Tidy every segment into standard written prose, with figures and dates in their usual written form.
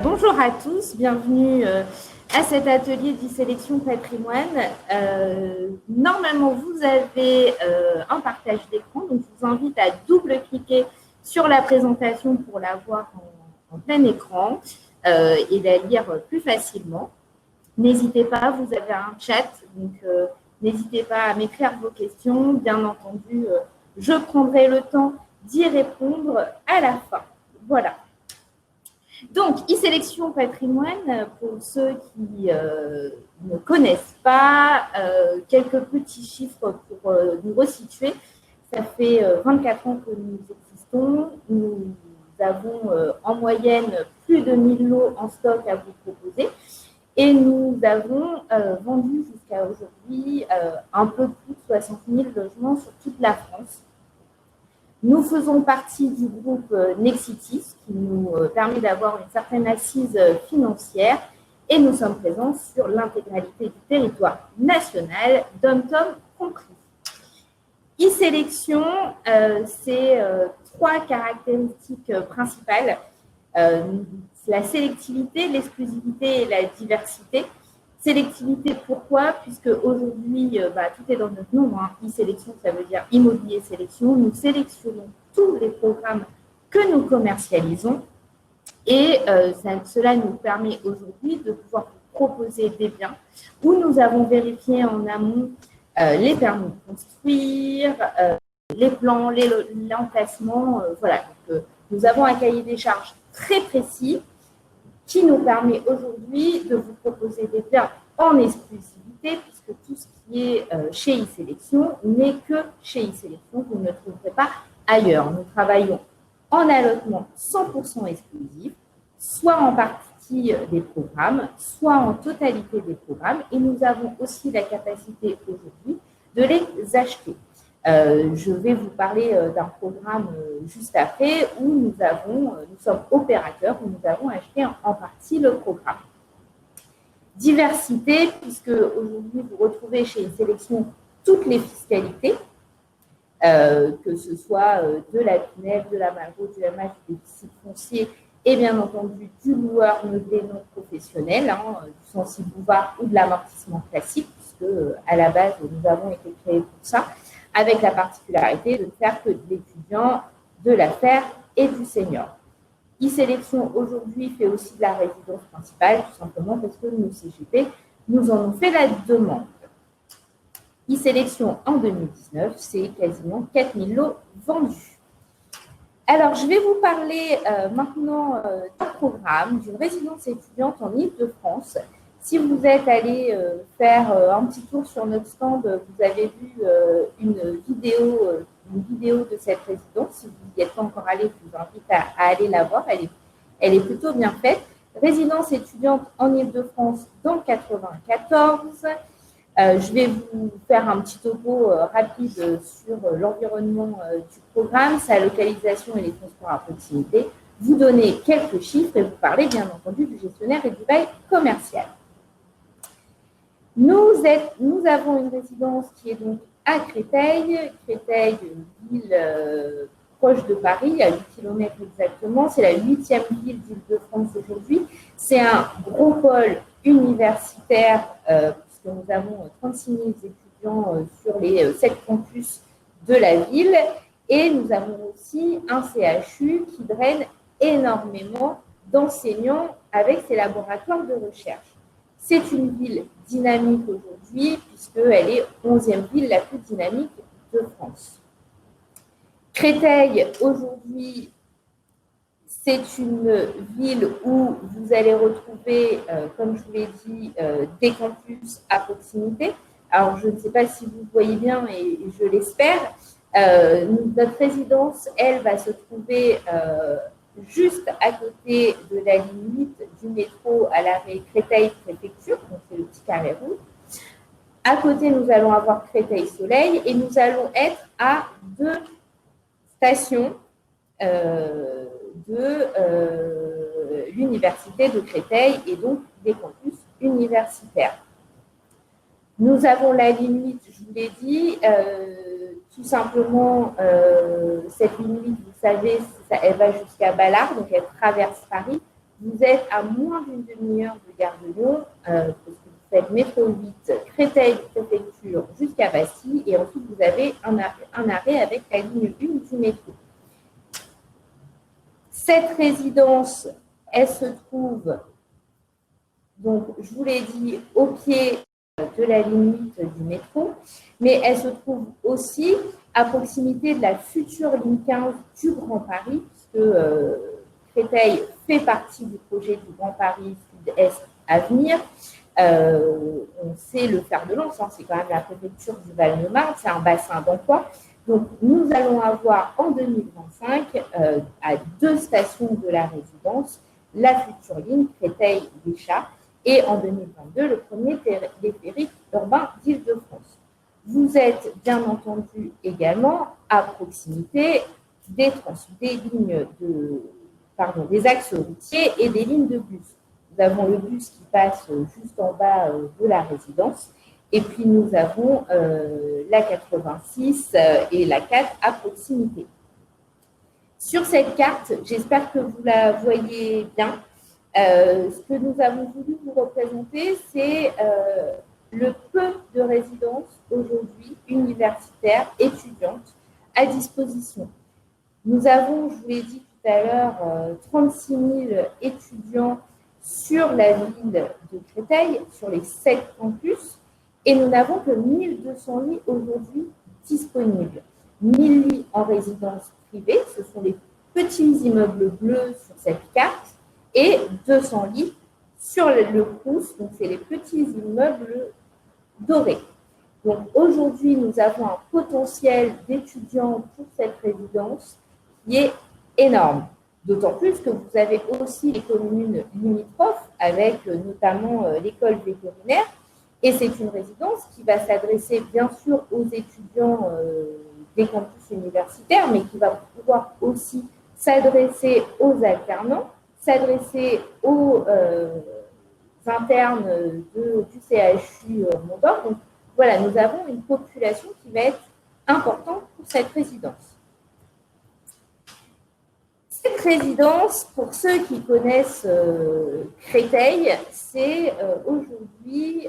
Bonjour à tous, bienvenue à cet atelier d'e-sélection patrimoine. Normalement, vous avez un partage d'écran, donc je vous invite à double-cliquer sur la présentation pour la voir en plein écran et la lire plus facilement. N'hésitez pas, vous avez un chat, donc n'hésitez pas à m'écrire vos questions. Bien entendu, je prendrai le temps d'y répondre à la fin. Voilà. Donc, e-sélection patrimoine, pour ceux qui ne connaissent pas, quelques petits chiffres pour nous resituer. Ça fait 24 ans que nous existons. Nous avons en moyenne plus de 1000 lots en stock à vous proposer. Et nous avons vendu jusqu'à aujourd'hui un peu plus de 60 000 logements sur toute la France. Nous faisons partie du groupe Nexitis, qui nous permet d'avoir une certaine assise financière, et nous sommes présents sur l'intégralité du territoire national, dom-tom compris. E-sélection, c'est trois caractéristiques principales. La sélectivité, l'exclusivité et la diversité. Sélectivité, pourquoi? Puisque aujourd'hui, tout est dans notre nom. E-sélection, ça veut dire immobilier sélection. Nous sélectionnons tous les programmes que nous commercialisons et cela nous permet aujourd'hui de pouvoir proposer des biens où nous avons vérifié en amont les permis de construire, les plans, l'emplacement. Voilà. Donc, nous avons un cahier des charges très précis qui nous permet aujourd'hui de vous proposer des biens en exclusivité, puisque tout ce qui est chez e-sélection n'est que chez e-sélection, vous ne le trouverez pas ailleurs. Nous travaillons en allotement 100% exclusif, soit en partie des programmes, soit en totalité des programmes, et nous avons aussi la capacité aujourd'hui de les acheter. Je vais vous parler d'un programme juste après où nous sommes opérateurs, où nous avons acheté en partie le programme. Diversité, puisque aujourd'hui vous retrouvez chez e-sélection toutes les fiscalités, que ce soit de la PNEF, de la Malraux, du MH, du déficit foncier et bien entendu du loueur meublé non professionnel, du sensible bouvard ou de l'amortissement classique, puisque à la base nous avons été créés pour ça, avec la particularité de ne faire que de l'étudiant, de l'affaire et du senior. E-sélection aujourd'hui fait aussi de la résidence principale, tout simplement parce que nos CGP nous en ont fait la demande. E-sélection en 2019, c'est quasiment 4000 lots vendus. Alors, je vais vous parler maintenant d'un programme, d'une résidence étudiante en Île-de-France. Si vous êtes allé faire un petit tour sur notre stand, vous avez vu une vidéo de cette résidence. Si vous n'y êtes pas encore allé, je vous invite à aller la voir. Elle est plutôt bien faite. Résidence étudiante en Île-de-France dans le 94. Je vais vous faire un petit topo rapide sur l'environnement du programme, sa localisation et les transports à proximité. Vous donnez quelques chiffres et vous parlez bien entendu du gestionnaire et du bail commercial. Nous avons une résidence qui est donc à Créteil. Créteil, ville proche de Paris, à 8 km exactement. C'est la 8e ville d'Île-de-France aujourd'hui. C'est un gros pôle universitaire, puisque nous avons 36 000 étudiants sur les 7 campus de la ville. Et nous avons aussi un CHU qui draine énormément d'enseignants avec ses laboratoires de recherche. C'est une ville dynamique aujourd'hui, puisqu'elle est 11e ville la plus dynamique de France. Créteil, aujourd'hui, c'est une ville où vous allez retrouver, comme je vous l'ai dit, des campus à proximité. Alors, je ne sais pas si vous voyez bien, et je l'espère. Notre résidence, elle, va se trouver juste à côté de la ligne 8 du métro à l'arrêt Créteil-Préfecture, donc c'est le petit carré rouge. À côté, nous allons avoir Créteil-Soleil et nous allons être à 2 stations de l'université de Créteil et donc des campus universitaires. Nous avons la limite, je vous l'ai dit, tout simplement, cette limite, vous savez, elle va jusqu'à Ballard, donc elle traverse Paris. Vous êtes à moins d'une demi-heure de Gare de Lyon, parce que vous faites métro 8, Créteil, préfecture, jusqu'à Passy, et ensuite vous avez un arrêt avec la ligne 1 du métro. Cette résidence, elle se trouve, donc je vous l'ai dit, au pied de la ligne 8 du métro, mais elle se trouve aussi à proximité de la future ligne 15 du Grand Paris, puisque Créteil fait partie du projet du Grand Paris Sud-Est à venir. On sait le fer de lance, hein, c'est quand même la préfecture du Val-de-Marne, c'est un bassin d'emploi. Donc, nous allons avoir en 2025, à 2 stations de la résidence, la future ligne Créteil-Béchat et en 2022, le premier téléphérique urbain d'Île-de-France. Vous êtes bien entendu également à proximité des lignes des axes routiers et des lignes de bus. Nous avons le bus qui passe juste en bas de la résidence. Et puis, nous avons la 86 et la 4 à proximité. Sur cette carte, j'espère que vous la voyez bien. Ce que nous avons voulu vous représenter, c'est le peu de résidences aujourd'hui universitaires, étudiantes, à disposition. Nous avons, je vous l'ai dit tout à l'heure, 36 000 étudiants sur la ville de Créteil, sur les 7 campus, et nous n'avons que 1200 lits aujourd'hui disponibles. 1000 lits en résidence privée, ce sont les petits immeubles bleus sur cette carte, et 200 lits sur le Crous, donc c'est les petits immeubles dorés. Donc aujourd'hui, nous avons un potentiel d'étudiants pour cette résidence qui est énorme. D'autant plus que vous avez aussi les communes limitrophes avec notamment l'école vétérinaire. Et c'est une résidence qui va s'adresser bien sûr aux étudiants des campus universitaires, mais qui va pouvoir aussi s'adresser aux alternants, s'adresser aux internes du CHU Mont-d'Or. Donc voilà, nous avons une population qui va être importante pour cette résidence. Cette résidence, pour ceux qui connaissent Créteil, c'est aujourd'hui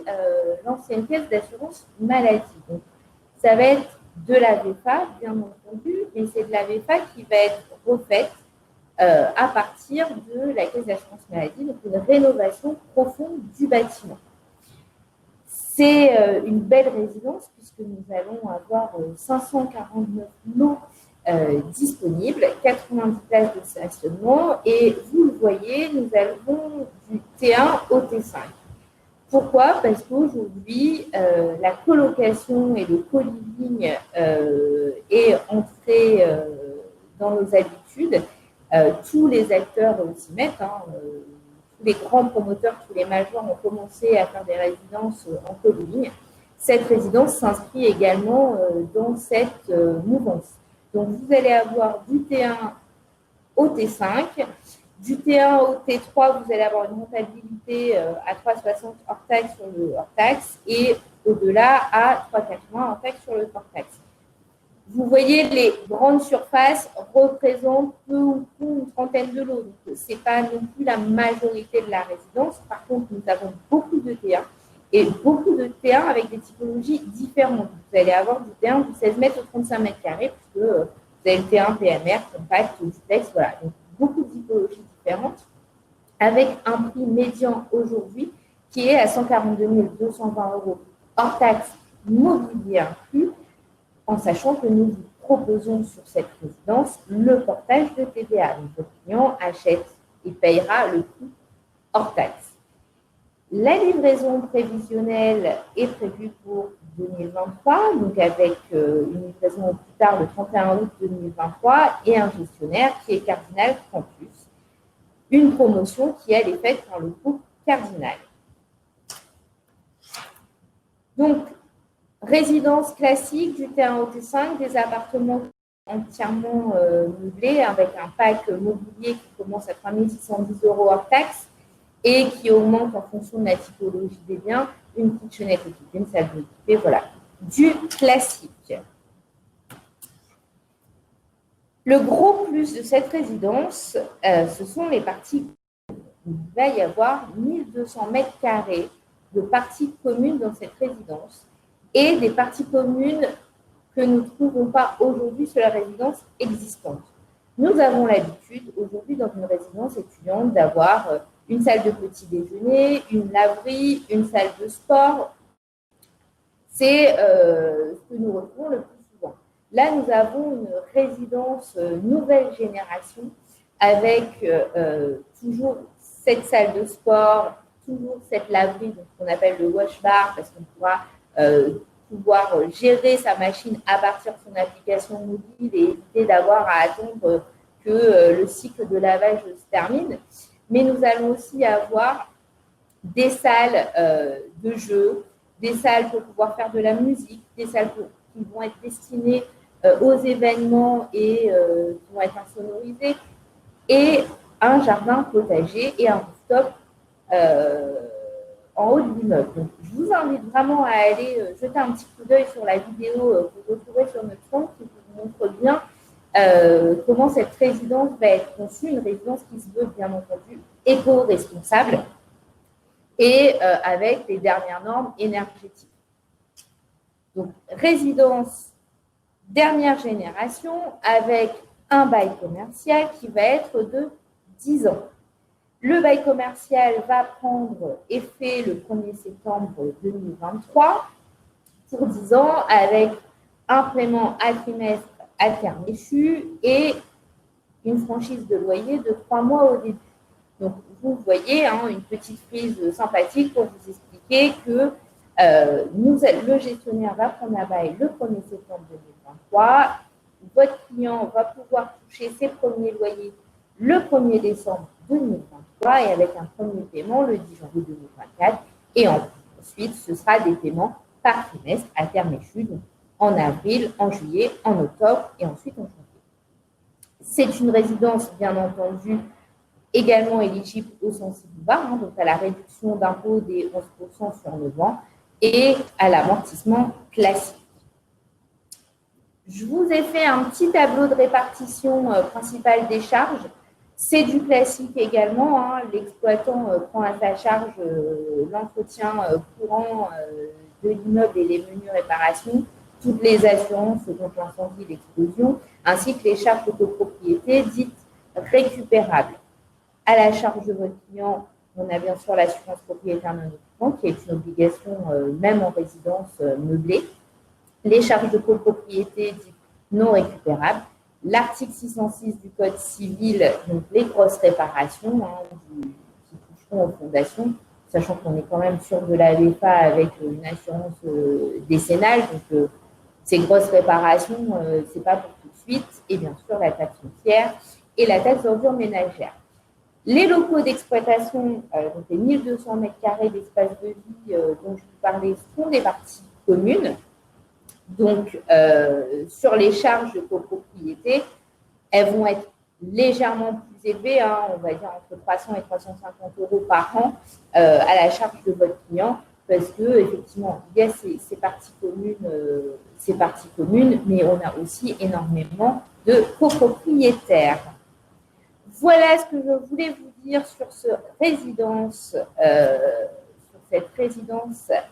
l'ancienne caisse d'assurance maladie. Donc, ça va être de la VFA, bien entendu, mais c'est de la VFA qui va être refaite à partir de la caisse d'assurance maladie, donc une rénovation profonde du bâtiment. C'est une belle résidence puisque nous allons avoir 549 lots disponibles, 90 places de stationnement et vous le voyez, nous avons du T1 au T5. Pourquoi? Parce qu'aujourd'hui, la colocation et le co-living est entré dans nos habitudes. Tous les acteurs s'y mettent, tous les grands promoteurs, tous les majors ont commencé à faire des résidences en co-living. Cette résidence s'inscrit également dans cette mouvance. Donc, vous allez avoir du T1 au T5, du T1 au T3, vous allez avoir une rentabilité à 3,60 hors taxe sur le hors taxe et au-delà à 3,80 hors taxe sur le hors taxe. Vous voyez, les grandes surfaces représentent peu ou prou une trentaine de lots. Donc, ce n'est pas non plus la majorité de la résidence. Par contre, nous avons beaucoup de T1 et beaucoup de T1 avec des typologies différentes. Vous allez avoir du T1 de 16 mètres au 35 mètres carrés, puisque vous avez le T1 PMR, compact, duplex, voilà. Donc, beaucoup de typologies différentes, avec un prix médian aujourd'hui qui est à 142 220 € hors taxe mobilier inclus, en sachant que nous vous proposons sur cette résidence le portage de TVA. Donc, le client achète et payera le coût hors taxe. La livraison prévisionnelle est prévue pour 2023, donc avec une livraison au plus tard le 31 août 2023 et un gestionnaire qui est Cardinal Campus. Une promotion qui, elle, est faite par le groupe Cardinal. Donc, résidence classique du T1 au T5, des appartements entièrement meublés avec un pack mobilier qui commence à 3 610 € hors taxe et qui augmente en fonction de la typologie des biens, une kitchenette équipée, une salle équipée, voilà, du classique. Le gros plus de cette résidence, ce sont les parties. il va y avoir 1200 mètres carrés de parties communes dans cette résidence et des parties communes que nous ne trouvons pas aujourd'hui sur la résidence existante. Nous avons l'habitude aujourd'hui dans une résidence étudiante d'avoir une salle de petit déjeuner, une laverie, une salle de sport. C'est ce que nous retrouvons le plus souvent. Là, nous avons une résidence nouvelle génération avec toujours cette salle de sport, toujours cette laverie, qu'on appelle le wash bar, parce qu'on pourra pouvoir gérer sa machine à partir de son application mobile et éviter d'avoir à attendre que le cycle de lavage se termine. Mais nous allons aussi avoir des salles de jeu, des salles pour pouvoir faire de la musique, des salles qui vont être destinées aux événements et qui vont être insonorisées, et un jardin potager et un rooftop en haut de l'immeuble. Donc, je vous invite vraiment à aller jeter un petit coup d'œil sur la vidéo que vous retrouverez sur notre compte qui vous montre bien comment cette résidence va être conçue, une résidence qui se veut bien entendu éco-responsable et avec les dernières normes énergétiques. Donc, résidence dernière génération avec un bail commercial qui va être de 10 ans. Le bail commercial va prendre effet le 1er septembre 2023 pour 10 ans avec un paiement à trimestre à terme échu et une franchise de loyer de 3 mois au début. Donc, vous voyez une petite prise sympathique pour vous expliquer que le gestionnaire va prendre un bail le 1er septembre 2023. Votre client va pouvoir toucher ses premiers loyers le 1er décembre 2023 et avec un premier paiement le 10 janvier 2024. Et ensuite, ce sera des paiements par trimestre à terme échu, donc en avril, en juillet, en octobre et ensuite en janvier. C'est une résidence, bien entendu, également éligible au Censi-Bouvard, donc à la réduction d'impôt des 11% sur 9 ans et à l'amortissement classique. Je vous ai fait un petit tableau de répartition principale des charges. C'est du classique également. L'exploitant prend à sa charge l'entretien courant de l'immeuble et les menues réparations, toutes les assurances contre l'incendie et l'explosion, ainsi que les charges de copropriété dites récupérables. À la charge de votre client, on a bien sûr l'assurance propriétaire non occupant, qui est une obligation même en résidence meublée. Les charges de copropriété dites non récupérables. L'article 606 du Code civil, donc les grosses réparations qui toucheront aux fondations, sachant qu'on est quand même sur de la VFA avec une assurance décennale. Donc, ces grosses réparations, ce n'est pas pour tout de suite. Et bien sûr, la taxe foncière et la taxe d'ordures ménagères. Les locaux d'exploitation, donc les 1200 mètres carrés d'espace de vie dont je vous parlais, sont des parties communes. Donc, sur les charges de copropriété, elles vont être légèrement plus élevées, on va dire entre 300 et 350 euros par an à la charge de votre client, parce que effectivement, il y a ces parties communes, mais on a aussi énormément de copropriétaires. Voilà ce que je voulais vous dire sur cette résidence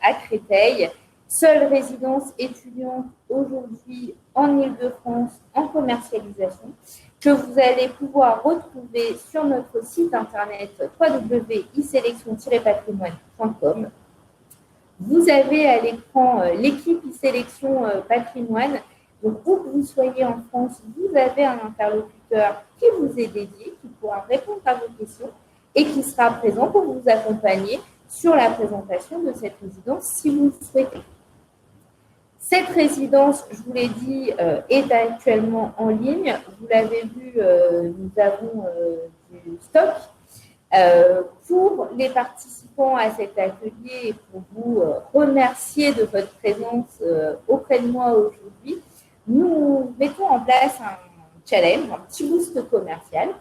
à Créteil. Seule résidence étudiante aujourd'hui en Île-de-France en commercialisation, que vous allez pouvoir retrouver sur notre site internet www.isélection-patrimoine.com. Vous avez à l'écran l'équipe e-sélection patrimoine. Donc, où que vous soyez en France, vous avez un interlocuteur qui vous est dédié, qui pourra répondre à vos questions et qui sera présent pour vous accompagner sur la présentation de cette résidence si vous le souhaitez. Cette résidence, je vous l'ai dit, est actuellement en ligne. Vous l'avez vu, nous avons du stock. Pour les participants à cet atelier et pour vous remercier de votre présence auprès de moi aujourd'hui, nous mettons en place un challenge, un petit boost commercial,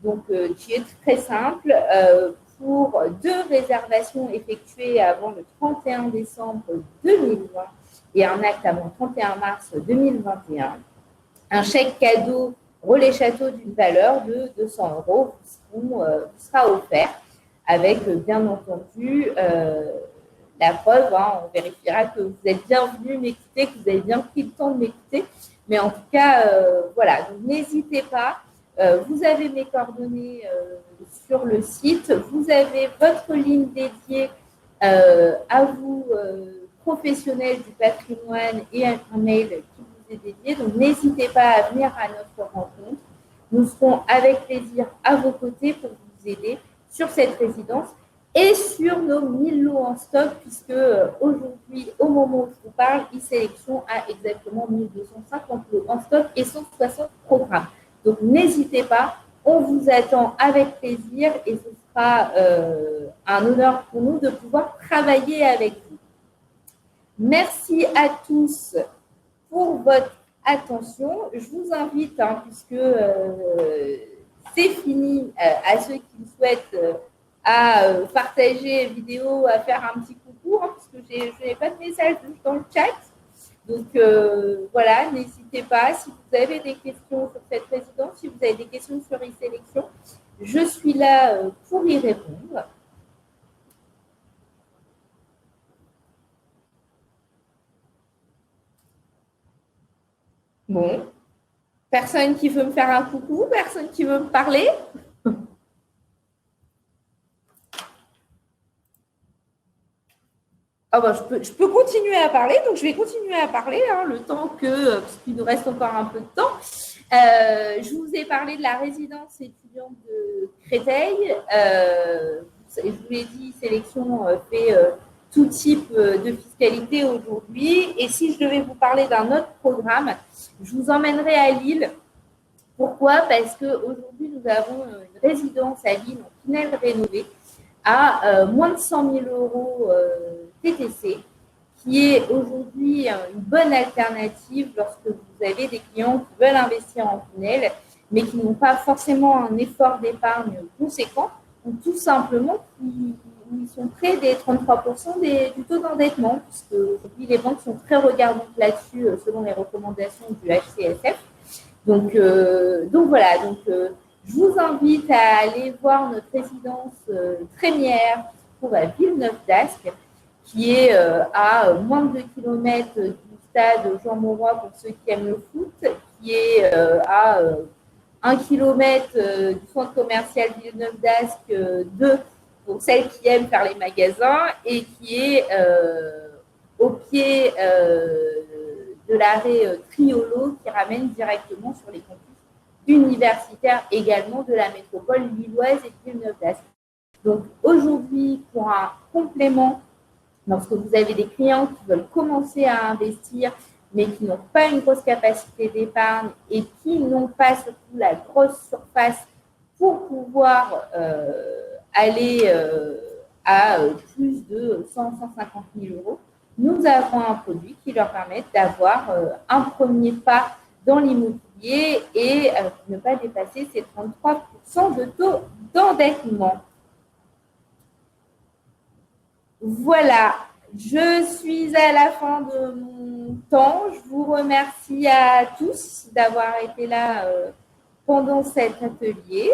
donc qui est très simple. Pour 2 réservations effectuées avant le 31 décembre 2020 et un acte avant le 31 mars 2021, un chèque cadeau Relais Château d'une valeur de 200 € vous sera offert. avec, bien entendu, la preuve, hein, on vérifiera que vous êtes bien venu m'écouter, que vous avez bien pris le temps de m'écouter. Mais en tout cas, voilà, donc n'hésitez pas. Vous avez mes coordonnées sur le site. Vous avez votre ligne dédiée à vous, professionnels du patrimoine, et un mail qui vous est dédié. Donc, n'hésitez pas à venir à notre rencontre. Nous serons avec plaisir à vos côtés pour vous aider sur cette résidence et sur nos 1000 lots en stock, puisque aujourd'hui, au moment où je vous parle, e-sélection a exactement 1250 lots en stock et 160 programmes. Donc, n'hésitez pas, on vous attend avec plaisir et ce sera un honneur pour nous de pouvoir travailler avec vous. Merci à tous pour votre attention. Je vous invite, hein, puisque c'est fini, à ceux qui le souhaitent, à partager vidéo, à faire un petit coucou, hein, parce que je n'ai pas de message dans le chat. Donc, voilà, n'hésitez pas. Si vous avez des questions sur cette résidence, si vous avez des questions sur e-sélection, je suis là pour y répondre. Bon. Personne qui veut me faire un coucou? Personne qui veut me parler? Oh ben, je peux continuer à parler, donc je vais continuer à parler, hein, le temps que, parce qu'il nous reste encore un peu de temps. Je vous ai parlé de la résidence étudiante de Créteil. Je vous l'ai dit, Sélection fait tout type de fiscalité aujourd'hui. Et si je devais vous parler d'un autre programme, je vous emmènerai à Lille. Pourquoi? Parce qu'aujourd'hui, nous avons une résidence à Lille en Pinel rénovée à moins de 100 000 euros TTC, qui est aujourd'hui une bonne alternative lorsque vous avez des clients qui veulent investir en Pinel, mais qui n'ont pas forcément un effort d'épargne conséquent, ou tout simplement ils sont près des 33% du taux d'endettement, puisque aujourd'hui les banques sont très regardantes là-dessus selon les recommandations du HCSF. Donc voilà, je vous invite à aller voir notre résidence Trémière qui se trouve à Villeneuve-d'Ascq, qui est à moins de 2 km du stade Jean Mauroy pour ceux qui aiment le foot, qui est à 1 km du centre commercial Villeneuve-d'Ascq 2 pour celles qui aiment faire les magasins, et qui est au pied de l'arrêt Triolo qui ramène directement sur les campus universitaires également de la métropole lilloise et de Villeneuve-d'Ascq. Donc aujourd'hui, pour un complément, lorsque vous avez des clients qui veulent commencer à investir, mais qui n'ont pas une grosse capacité d'épargne et qui n'ont pas surtout la grosse surface pour pouvoir aller à plus de 100-150 000 euros, nous avons un produit qui leur permet d'avoir un premier pas dans l'immobilier et ne pas dépasser ces 33% de taux d'endettement. Voilà, je suis à la fin de mon temps. Je vous remercie à tous d'avoir été là pendant cet atelier.